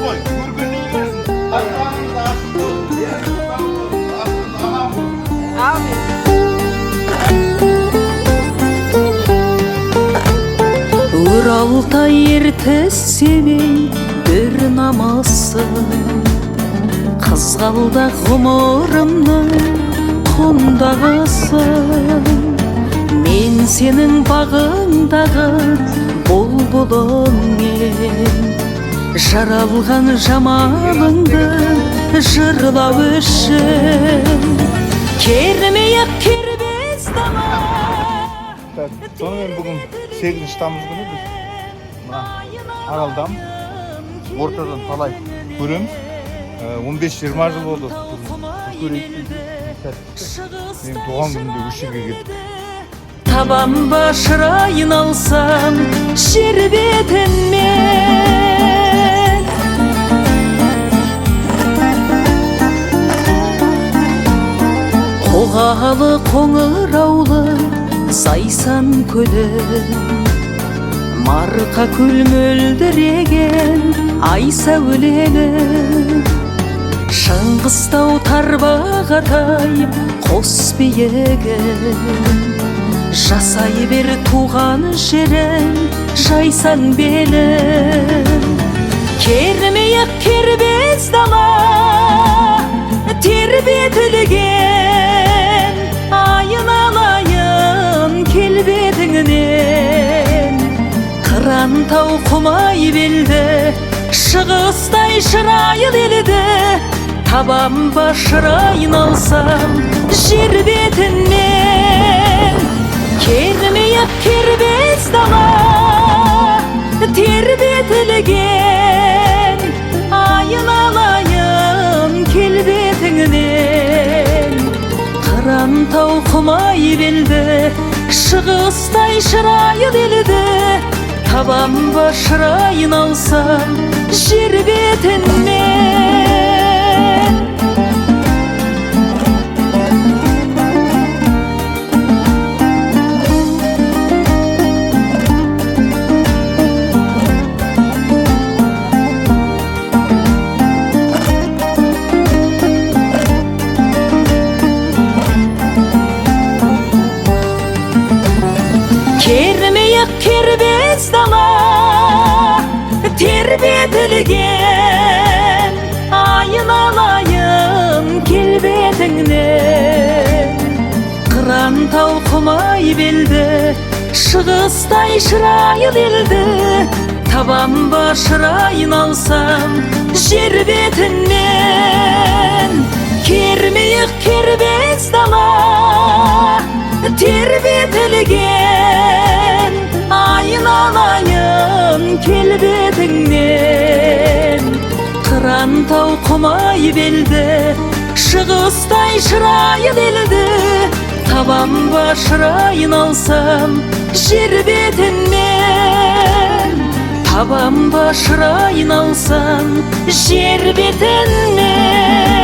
koy. Görgünü versin. Ayağınızı Amin. Uralta ертесемей бір намазсың қызғалдақ ғұмырымның құндағысың мен сенің бағыңдағы бұлбұлың ем жаралған жамалыңды жырлау үшін кермей-ақ кербез дала. Сонымен бүгін 8 тамыз күні біз мына Аралдамыз ортадан талай көреміз. 15-20 жыл болды. Менің туған күнімде осы жерге келдік. Табам башырайын алсам жер бетінмен қоғалы қоңыраулы Зайсан көлі марқа көл мөлдіреген ай сәулелі Шыңғыстау тарбағатай қос биігін жасай бер туған жерің жайсан белін кермей-ақ кербез дала тербетілген айын алайын келбетіңнен қыран тау құмай белді шығыстай шырайыл елді табам башырайын алсам жер бетінен кермей-ақ кербез дала тербетілген айын алайын келбетіңнен қыран тау құмай белді шығыстай шырайыл елді табам башырайын алсам жер бетінен кермей-ақ кербез дала тербетілген айын алайын келбетіңнен қыран тау құмай белді шығыстай шырайыл елді табам башырайын алсам жер бетінен кермей-ақ кербез дала тербетілген айын алайын келбетіңнен қыран тау құмай белді шығыстай шырайыл елді табам башырайын алсам жер бетінен табам башырайын алсам жер бетінен